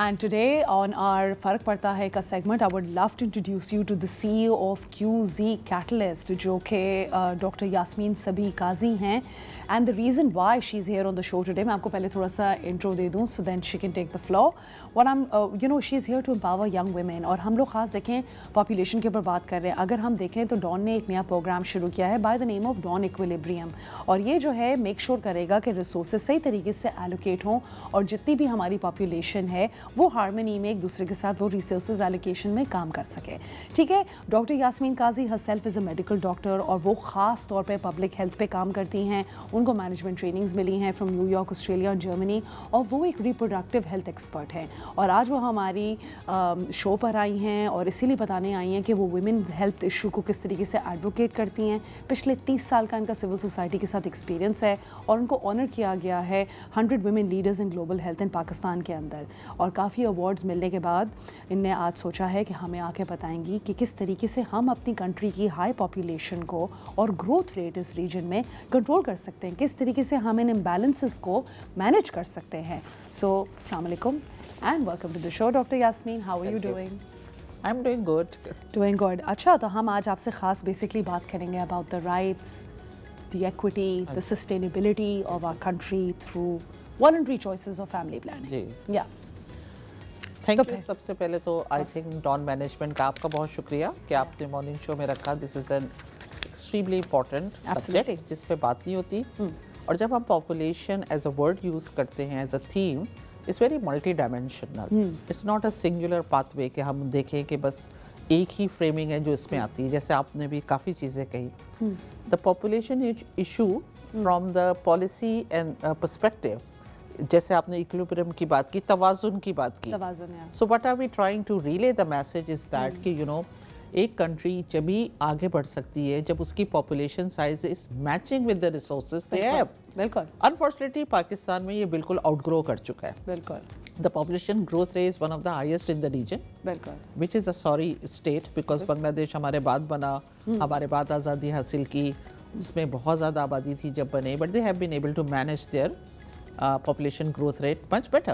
And today on our Fark Padta Hai ka segment, I would love to introduce you to the CEO of QZ Catalyst, जो कि Dr. Yasmeen Sabi Qazi हैं. And the reason why she's here on the show today, मैं आपको पहले थोड़ा सा intro दे दूँ, so then she can take the floor. What she's here to empower young women. और हम लोग खास देखें population के ऊपर बात कर रहे हैं. अगर हम देखें तो Dawn ने एक नया program शुरू किया है by the name of Dawn Equilibrium. और ये जो है make sure करेगा कि resources सही तरीके से allocate हों और जितनी भी हमारी population है वो हार्मनी में एक दूसरे के साथ वो रिसोर्सेज एलोकेशन में काम कर सके. ठीक है, doctor Yasmeen Qazi herself is a medical doctor और वो ख़ास तौर पे पब्लिक हेल्थ पे काम करती हैं. उनको मैनेजमेंट ट्रेनिंग्स मिली हैं फ्रॉम न्यूयॉर्क, ऑस्ट्रेलिया और जर्मनी, और वो एक रिप्रोडक्टिव हेल्थ एक्सपर्ट हैं. और आज वो हमारी शो पर आई हैं और इसीलिए बताने आई हैं कि वो वुमेन हेल्थ इशू को किस तरीके से एडवोकेट करती हैं. पिछले 30 साल का इनका सिविल सोसाइटी के साथ एक्सपीरियंस है और उनको ऑनर किया गया है 100 women leaders in global health in Pakistan के अंदर. और काफ़ी अवार्ड्स मिलने के बाद इनने आज सोचा है कि हमें आके बताएंगी कि किस तरीके से हम अपनी कंट्री की हाई पॉपुलेशन को और ग्रोथ रेट इस रीजन में कंट्रोल कर सकते हैं, किस तरीके से हम इन इम्बैलेंसेस को मैनेज कर सकते हैं. सो अस्सलाम वालेकुम and welcome to the show doctor Yasmeen. How are you doing? I am doing good. Doing good. अच्छा, तो हम आज आपसे ख़ास बेसिकली बात करेंगे about the rights, the equity, the sustainability of our country through voluntary choices of family planning. Yeah thank you. सबसे पहले तो आई थिंक डॉन मैनेजमेंट का आपका बहुत शुक्रिया कि आपने मॉर्निंग शो में रखा. This is an extremely important subject जिस पे बात नहीं होती. और जब हम population as a word use करते हैं as a theme, it's very multi dimensional. It's not a singular pathway कि हम देखें कि बस एक ही फ्रेमिंग है जो इसमें आती है. जैसे आपने भी काफ़ी चीज़ें कही. The population issue from the policy and perspective, जैसे आपने इक्विलिब्रियम की बात की, तवाज़ुन की बात की. So what are we trying to relay the message is that कि एक कंट्री जब भी आगे बढ़ सकती है जब उसकी population size is matching with the resources they have. बिल्कुल. अनफॉर्चुनेटली पाकिस्तान में ये बिल्कुल आउटग्रो कर चुका है. बिल्कुल. The population growth rate is one of the highest in the region. बिल्कुल. Which is a sorry state because Bangladesh हमारे बाद बना, हमारे बाद आज़ादी हासिल की, उसमें बहुत ज़्यादा आबादी थी जब बने, but they have been able to manage their population growth rate much better,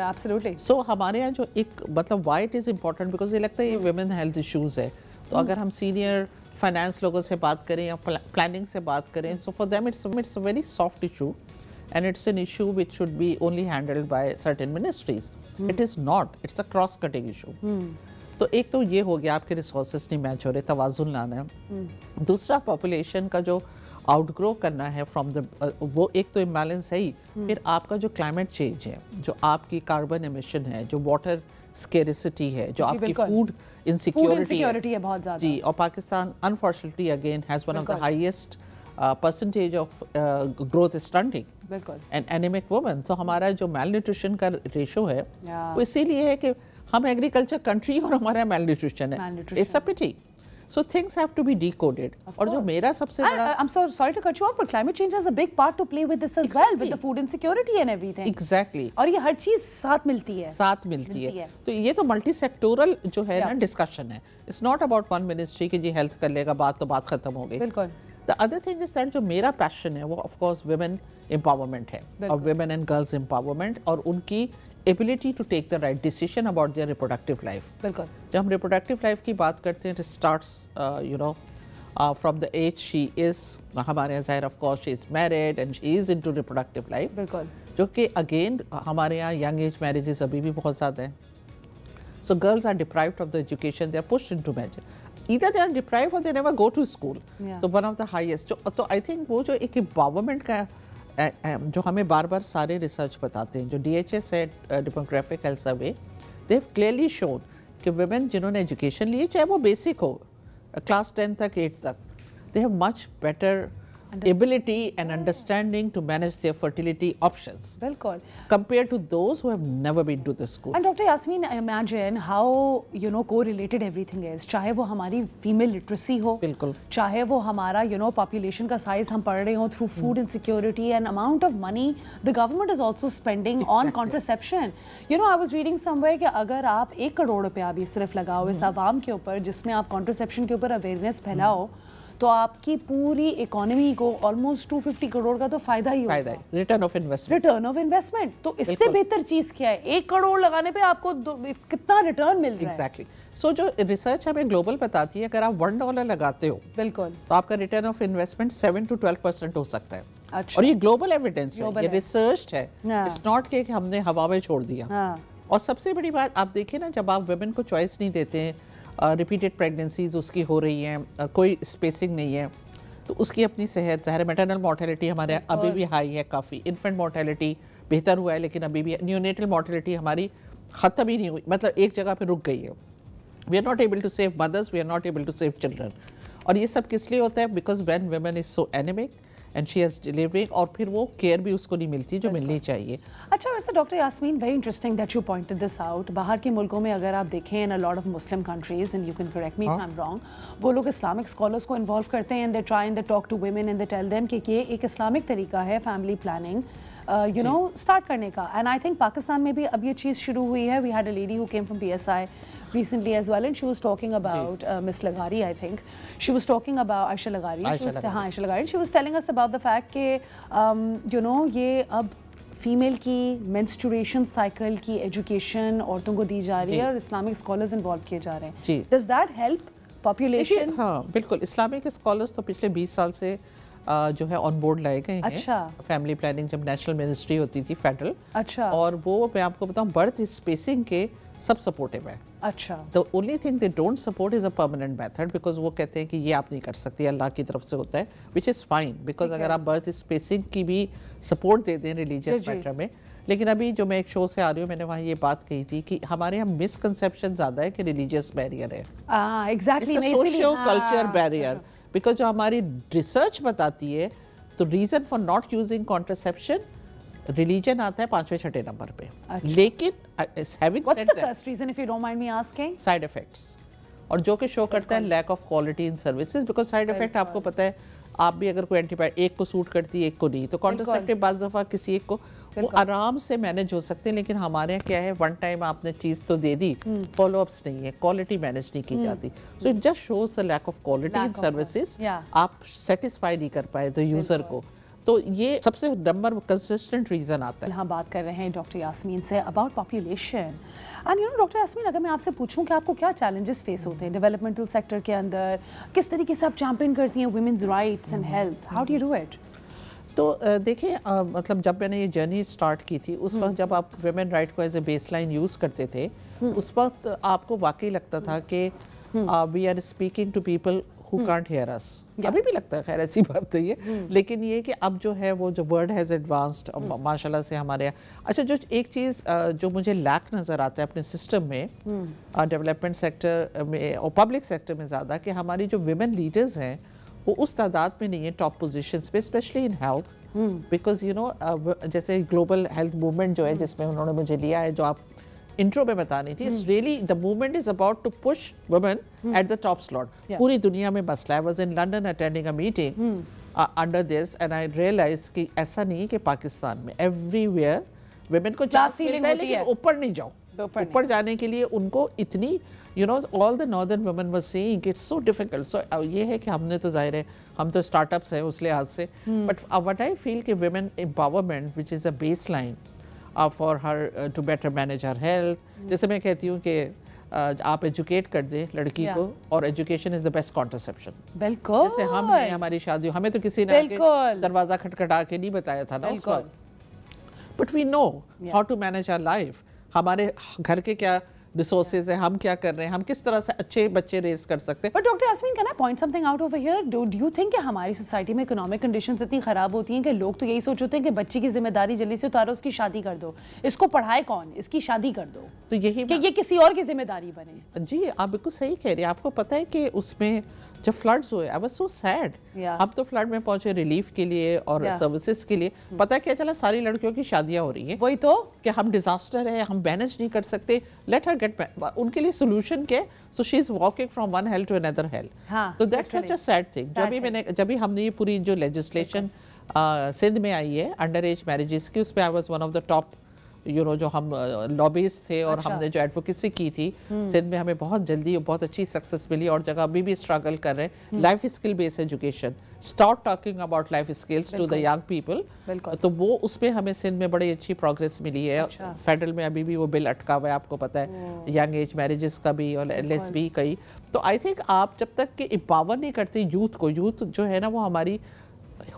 absolutely. So हमारे यहाँ जो एक मतलब why it is important because ये लगता है ये women health issues है. तो अगर हम senior finance लोगों से बात करें या planning से बात करें, so for them it's a very soft issue and it's an issue which should be only handled by certain ministries. It is not. It's a cross cutting issue. तो एक तो ये हो गया आपके resources नहीं मैच हो रहे, तवाज़ुन लाना है. दूसरा population का जो आउटग्रो करना है फ्रॉम द वो एक तो इम्बैलेंस है ही. फिर आपका जो क्लाइमेट चेंज है, जो आपकी कार्बन एमिशन है, जो वाटर स्केरिसिटी है, जो आपकी फूड इनसिक्योरिटी है बहुत ज़्यादा जी. और Pakistan unfortunately again has one of the highest percentage of growth stunting and anaemic women. तो हमारा जो मेल न्यूट्रिशन का रेशो है वो इसीलिए है कि हम एग्रीकल्चर कंट्री और हमारा मेल न्यूट्रिशन है. It's a pity. So things have to be decoded. और जो मेरा सबसे बड़ा I'm so sorry to cut you off, but climate change has a big part to play with this as well, with the food insecurity and everything. Exactly. और ये हर चीज़ साथ मिलती है. तो ये तो मल्टी सेक्टोरल जो है ना डिस्कशन है. It's not about one ministry कि जी हेल्थ कर लेगा बात तो बात खत्म हो गई. बिल्कुल. The other thing is that जो मेरा पैशन है वो of course women empowerment है, और women and girls empowerment और उनकी ability to take the right decision about their reproductive life. बिल्कुल. जब हम reproductive life की बात करते हैं, it starts from the age she is. हमारे यहाँ ज़ाहिर of course she is married and she is into reproductive life. बिल्कुल. जो कि again हमारे यहाँ young age marriages अभी भी बहुत ज़्यादा हैं. So girls are deprived of the education, they are pushed into marriage. Either they are deprived or they never go to school. So one of the highest. तो I think वो जो एक empowerment का जो हमें बार बार सारे रिसर्च बताते हैं, जो DHS है demographic health survey, they have clearly shown कि वुमेन जिन्होंने एजुकेशन ली है, चाहे वो बेसिक हो क्लास 10 तक 8 तक, they have much better ability and understanding to manage their fertility options. बिल्कुल. Compared to those who have never been to the school. And Dr. Yasmeen, imagine how correlated everything is. चाहे वो हमारी female literacy हो, बिल्कुल. चाहे वो हमारा population का size हम पढ़ रहे हो through food insecurity and amount of money the government is also spending on contraception. I was reading somewhere कि अगर आप 1 करोड़ रुपया भी सिर्फ लगाओ इस आवाम के ऊपर जिसमें आप contraception के ऊपर awareness फैलाओ, तो आपकी पूरी इकोनॉमी को ऑलमोस्ट 250 करोड़ का तो फायदा ही होगा, रिटर्न ऑफ इन्वेस्टमेंट। तो इससे बेहतर चीज क्या है? 1 करोड़ लगाने पे आपको कितना रिटर्न मिल रहा है? एग्जैक्टली। सो जो रिसर्च हमें ग्लोबल बताती है, अगर आप $1 लगाते हो बिल्कुल तो आपका रिटर्न ऑफ इन्वेस्टमेंट 7 to 12% हो सकता है। अच्छा। और ये ग्लोबल एविडेंस है, ये रिसर्च है, इट्स नॉट कि हमने हवा में छोड़ दिया। और सबसे बड़ी बात आप देखिए ना, जब आप वुमेन को चॉइस नहीं देते हैं, रिपीटेड प्रेगनेंसीज उसकी हो रही हैं, कोई स्पेसिंग नहीं है, तो उसकी अपनी सेहत, ज़ाहिर मैटरनल मोर्टेलिटी हमारे अभी भी हाई है काफ़ी, इन्फेंट मोर्टेलिटी बेहतर हुआ है लेकिन अभी भी न्यूनेटल मोर्टेलिटी हमारी ख़त्म ही नहीं हुई, मतलब एक जगह पे रुक गई है। We are not able to save mothers, we are not able to save children. और ये सब किस लिए होता है? Because when women is so anaemic and she is delivering, और फिर वो केयर भी उसको नहीं मिलती जो मिलनी चाहिए। अच्छा, वैसे doctor Yasmeen, very interesting that you pointed this out. बाहर के मुल्कों में अगर आप देखें, in a lot of Muslim countries, and you can correct me if I am wrong, वो लोग इस्लामिक स्कॉलर्स को इन्वॉल्व करते हैं and they try and they talk to women and they tell them कि ये एक इस्लामिक तरीका है family planning you know start करने का। एंड आई थिंक पाकिस्तान में भी अब ये चीज़ शुरू हुई है। We had a lady who came from PSI recently as well, and she was talking about Miss Lagari, I think she was talking about Aisha Lagari, Aisha Lagari, she was telling us about the fact कि you know ये अब female की menstruation cycle की education औरतों को दी जा रही है और इस्लामिक स्कॉलर्स इन्वॉल्व किए जा रहे हैं। Does that help population? हाँ बिल्कुल, इस्लामिक स्कॉलर्स तो पिछले 20 साल से जो है ऑन बोर्ड लाए गए हैं। अच्छा। फैमिली प्लानिंग जब नेशनल मिनिस्ट्री होती थी फेडरल, अच्छा, और वो मैं आपको बताऊं बर्थ स्पेसिंग के सब सपोर्टिव है। अच्छा। The only thing they don't support is a permanent method, because वो कहते हैं कि ये आप नहीं कर सकती, अल्लाह की तरफ से होता है, विच इज़ फाइन, बिकॉज अगर आप बर्थ स्पेसिंग की भी सपोर्ट दे दें रिलीजियस मैटर में। लेकिन अभी जो मैं एक शो से आ रही हूँ, मैंने वहाँ ये बात कही थी कि हमारे यहाँ मिसकंसेप्शन ज़्यादा है कि रिलीजियस बैरियर है। Exactly, socio culture barrier, because जो हमारी रिसर्च बताती है तो reason for not using contraception religion आता है 5वें-6 नंबर पे। अच्छा। लेकिन having said that, first reason if you don't mind me asking? Side effects, और जो कि शो करता है lack of quality in services. Because side effect आपको पता है, आप भी अगर कोई एंटीबायोटिक एक को सूट करती है एक को नहीं, तो कॉन्ट्रासेप्टिव बाज़ दफ़ा किसी एक को वो आराम से मैनेज हो सकते हैं। लेकिन हमारे यहाँ क्या है, वन टाइम आपने चीज़ तो दे दी, फॉलो अप्स नहीं है, क्वालिटी मैनेज नहीं की जाती। So it just shows the lack of quality in services. आप सेटिस्फाई नहीं कर पाए द यूज़र को, तो ये सबसे नंबर कंसिस्टेंट रीज़न आता है। हम बात कर रहे हैं डॉक्टर यास्मीन से about population. And you know doctor Yasmeen, अगर मैं आपसे पूछूं कि आपको क्या चैलेंजेस फेस होते हैं डेवलपमेंटल सेक्टर के अंदर, किस तरीके से आप चैंपियन करती हैं women's rights and health, how do you do it? तो देखिए, मतलब जब मैंने ये जर्नी स्टार्ट की थी, उस वक्त जब आप वुमेन राइट को एज ए बेसलाइन यूज़ करते थे, उस वक्त आपको वाकई लगता था कि we are speaking to people who can't hear us। अभी भी लगता है, खैर ऐसी बात नहीं है, लेकिन ये कि अब जो है वो जो वर्ड हैज़ एडवांस्ड माशाल्लाह से हमारे यहाँ। अच्छा, जो एक चीज़ जो मुझे लैक नज़र आता है अपने सिस्टम में, डेवलपमेंट सेक्टर में और पब्लिक सेक्टर में ज़्यादा, कि हमारी जो विमेन लीडर्स हैं वो उस तादाद में नहीं है टॉप पोजीशंस पे, specially in health. Because you know, जैसे ग्लोबल हेल्थ मूवमेंट जो है जिसमें उन्होंने मुझे लिया है, जो आप इंट्रो में बतानी थी, it's really the movement is about to push women at the top slot. पूरी दुनिया में मसला है। I was in London attending a meeting under this and I realise कि ऐसा नहीं है कि पाकिस्तान में, एवरीवेयर वुमेन को चांस मिलता है, लेकिन ऊपर नहीं जाओ। ऊपर जाने के लिए उनको इतनी, you know, all the northern women was saying it's so difficult. So ये है कि हमने तो जाहिर है हम तो स्टार्टअप्स हैं उस लिहाज से, बट व्हाट आई फील कि women empowerment which is a base line for her to better manage her health. जैसे मैं कहती हूँ कि आप एजुकेट कर दें लड़की को, और education is the best contraception. बिल्कुल। जैसे हम हैं, हमारी शादी, हमें तो किसी ने दरवाजा खटखटा के नहीं बताया था ना उस वक्त, but we know how to manage our life. हमारे घर के क्या रिसोर्सेज है, हम क्या कर रहे हैं, हम किस तरह से अच्छे बच्चे रेज कर सकते हैं। But doctor Yasmeen, can I point something out over here? Do you think कि हमारी सोसाइटी में इकोनॉमिक कंडीशंस इतनी खराब होती हैं कि लोग तो यही सोचते हैं कि बच्ची की जिम्मेदारी जल्दी से उतारो, उसकी शादी कर दो, इसको पढ़ाए कौन, इसकी शादी कर दो, तो यही कि ये किसी और की जिम्मेदारी बने। जी, आप बिल्कुल सही कह रही हैं। आपको पता है कि उसमें जब फ्लड्स हुए, आई वाज सो सैड। अब तो फ्लड में पहुंचे रिलीफ के लिए और सर्विसेज के लिए, पता है क्या चला, सारी लड़कियों की शादियां हो रही हैं। वही तो, कि हम डिजास्टर है, हम मैनेज नहीं कर सकते, लेट हर गेट। उनके लिए सोल्यूशन क्या है? So she is walking from one hell to another hell. तो that's such a sad thing. जब भी हमने ये पूरी जो लेजिस्लेशन सिंध में आई है अंडर एज मैरिजेस की, उस पर I was one of the top जो हम लॉबीज थे और हमने जो एडवोकेसी की थी सिंध में, हमें बहुत जल्दी बहुत अच्छी सक्सेस मिली और जगह अभी भी स्ट्रगल कर रहे हैं। Life skill based education, start talking about life skills to the young people, तो वो उसमें हमें सिंध में बड़ी अच्छी प्रोग्रेस मिली है। फेडरल में अभी भी वो बिल अटका हुआ है, आपको पता है, यंग एज मैरिजेस का भी और एलएसबी कई। तो आई थिंक आप जब तक कि एम्पावर नहीं करते यूथ को, यूथ जो है ना वो हमारी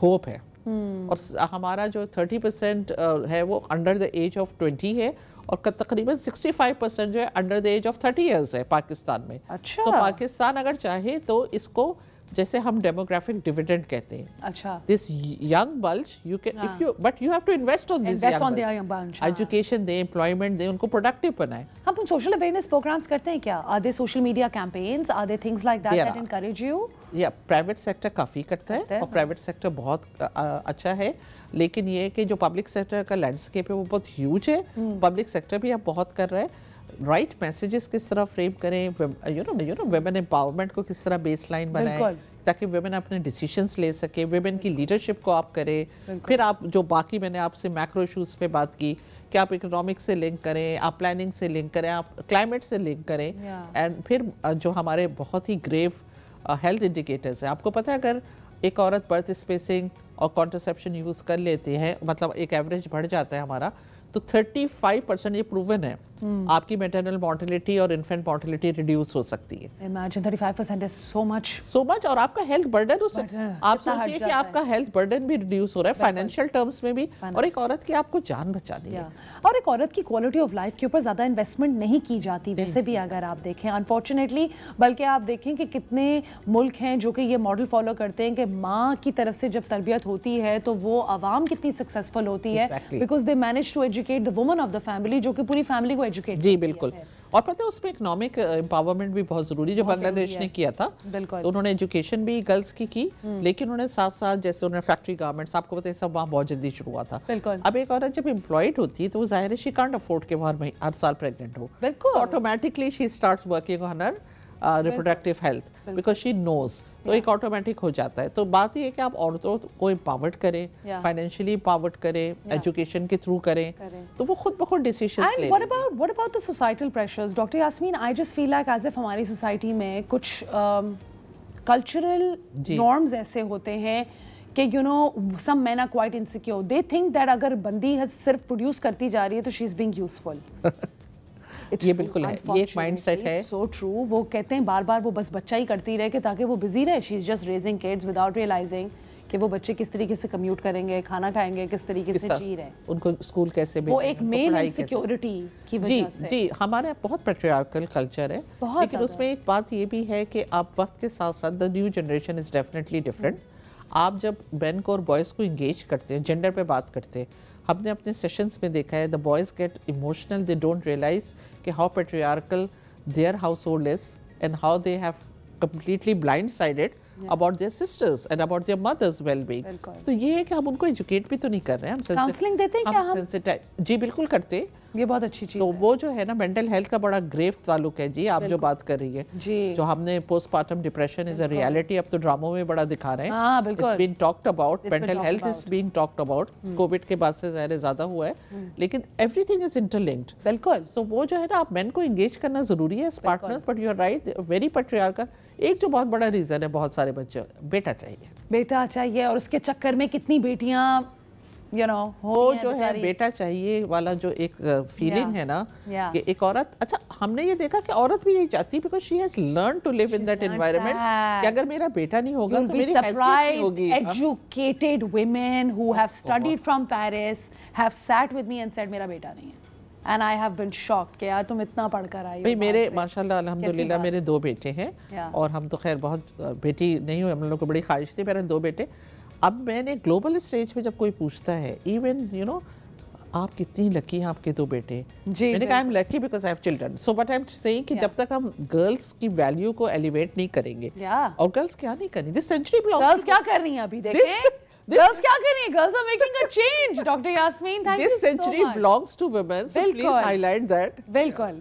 होप है, और हमारा जो 30% है वो अंडर द एज ऑफ 20 है, और तकरीबन 65% जो है under the age of 30 years है पाकिस्तान में। अच्छा। तो पाकिस्तान अगर चाहे तो इसको, जैसे हम डेमोग्राफिक डिविडेंड कहते हैं, अच्छा, this young bulge you can if you, but you have to invest on this young bulge, education दे, एम्प्लॉयमेंट दे, उनको प्रोडक्टिव बनाए। हम सोशल अवेयरनेस प्रोग्राम्स करते हैं क्या? Are they social media campaigns, are they things like that that encourage you? या private sector काफ़ी करता है और प्राइवेट सेक्टर बहुत अच्छा है, लेकिन ये कि जो पब्लिक सेक्टर का लैंडस्केप है वो बहुत ह्यूज है। पब्लिक सेक्टर भी अब बहुत कर रहा है। राइट मैसेजेस किस तरह फ्रेम करें, यू नो वुमेन एम्पावरमेंट को किस तरह बेस लाइन बनाएं ताकि वुमेन अपने डिसीजंस ले सके, वुमेन की लीडरशिप को आप करें। फिर आप जो बाकी मैंने आपसे मैक्रो इशूज पे बात की कि आप इकोनॉमिक्स से लिंक करें, आप प्लानिंग से लिंक करें, आप क्लाइमेट से लिंक करें, एंड फिर जो हमारे बहुत ही ग्रेव हेल्थ इंडिकेटर्स हैं। आपको पता है अगर एक औरत बर्थ स्पेसिंग और कॉन्ट्रासेप्शन यूज़ कर लेती है, मतलब एक एवरेज बढ़ जाता है हमारा, तो 35% ये प्रूवन है आपकी मैटरनल मॉर्टेलिटी और इन्फेंट मॉर्टेलिटी रिड्यूस हो सकती है। इमेजिन 35% इज सो मच, और आपका हेल्थ बर्डन उससे, आप सोचिए कि आपका हेल्थ बर्डन भी रिड्यूस हो रहा है फाइनेंशियल टर्म्स में भी, और एक औरत की आपको जान बचानी है। और एक औरत की क्वालिटी ऑफ लाइफ के ऊपर ज़्यादा इन्वेस्टमेंट नहीं की जाती वैसे भी अगर आप देखें, अनफॉर्चुनेटली। बल्कि आप देखें कि कितने मुल्क हैं जो कि ये मॉडल फॉलो करते हैं कि माँ की तरफ से जब तरबियत होती है तो वो आवाम कितनी सक्सेसफुल होती है, because they manage to educate the woman of the family, जो कि पूरी फैमिली को एजुकेट। जी बिल्कुल, और पता है उसमें इकोनॉमिक एम्पावरमेंट भी बहुत जरूरी, जो बांग्लादेश ने किया था। तो उन्होंने एजुकेशन भी गर्ल्स की, लेकिन उन्होंने साथ साथ जैसे उन्होंने फैक्ट्री गारमेंट्स, आपको पता है सब वहाँ बहुत जल्दी शुरू हुआ था। अब एक औरत जब एम्प्लॉयड होती है तो वो जाहिर है शी कांट अफोर्ड के हर साल प्रेग्नेंट हो, automatically she starts working on her reproductive health because she knows, तो एक ऑटोमेटिक हो जाता है। तो बात ये है कि आप औरतों को एम्पावर्ड करें, फाइनेंशियली एम्पावर्ड करें, एजुकेशन के थ्रू करें, तो वो खुद ब खुद डिसीजंस ले। What about the societal pressures doctor Yasmeen? I just feel like as if हमारी सोसाइटी में कुछ कल्चरल नॉर्म्स ऐसे होते हैं कि you know some men are quite insecure, they think that अगर बंदी सिर्फ प्रोड्यूस करती जा रही है तो शी इज बीइंग यूजफुल। ये बिल्कुल है, ये एक माइंडसेट है। सो ट्रू, वो कहते हैं बार बार वो बस बच्चा ही करती रहे कि ताकि वो बिजी रहे। She is just raising kids without realising कि वो बच्चे किस तरीके से कम्यूट करेंगे, खाना खाएंगे, किस तरीके से जी रहे, उनको स्कूल कैसे वो एक मेल इनसिक्योरिटी की वजह से। जी हमारे बहुत पैट्रियार्कल कल्चर है, लेकिन उसमें एक बात ये भी है कि आप वक्त के साथ साथ the new generation is definitely different. आप जब मेन को और बॉयज़ को इंगेज करते हैं, जेंडर पे बात करते हैं, हमने अपने सेशंस में देखा है the boys get emotional, they don't realize कि how patriarchal their household is and how they have completely blindsided about their sisters and about their mother's well-being. तो ये है कि हम उनको एजुकेट भी तो नहीं कर रहे हैं, हम काउंसलिंग देते हैं क्या हम? जी बिल्कुल करते हैं, ये बहुत अच्छी चीज तो है। वो जो है ना मेंटल हेल्थ का बड़ा ग्रेव ताल्लुक है जी, आप जो बात कर रही है जी, जो हमने postmortem depression is a reality, अब तो ड्रामों में बड़ा दिखा रहे हैं, it's being talked about, mental health is being talked about, Covid के बाद से ज़्यादा ज़्यादा हुआ है, लेकिन एवरीथिंग इज इंटरलिंक्ड। बिल्कुल, सो वो जो है ना आप मेन को एंगेज करना जरूरी है as partners, but you are right, very patriarchal. एक जो बहुत बड़ा रीजन है बहुत सारे बच्चे, बेटा चाहिए और उसके चक्कर में कितनी बेटियां you know, वो जो है बेटा चाहिए वाला जो एक फीलिंग है ना कि एक औरत, अच्छा हमने ये देखा कि औरत भी यही चाहती है because she has learn to live in that environment कि अगर मेरा बेटा नहीं होगा तो मेरी हैसियत नहीं होगी। Educated women who have studied from Paris have sat with me and said मेरा बेटा नहीं है, and I have been shocked कि यार तुम इतना पढ़कर आई हो। भाई मेरे माशाल्लाह अल्हम्दुलिल्लाह मेरे 2 बेटे हैं और हम तो खैर बहुत बेटी नहीं हुई, हम लोगों को बड़ी ख्वाहिश थी, मेरे 2 बेटे। अब मैंने ग्लोबल स्टेज पे जब कोई पूछता है इवन यू नो आप कितनी लकी हैं आपके 2 बेटे, मैंने कहा I am lucky because I have children. So but I am saying कि जब तक हम गर्ल्स की वैल्यू को एलिवेट नहीं करेंगे, और गर्ल्स क्या नहीं करनी, दिस सेंचुरी बिलोंग्स, गर्ल्स क्या कर रही हैं अभी देखें, गर्ल्स क्या कर रही हैं, girls are making a change. Doctor Yasmeen, thank you so much. This century belongs to women, so please highlight that. बिल्कुल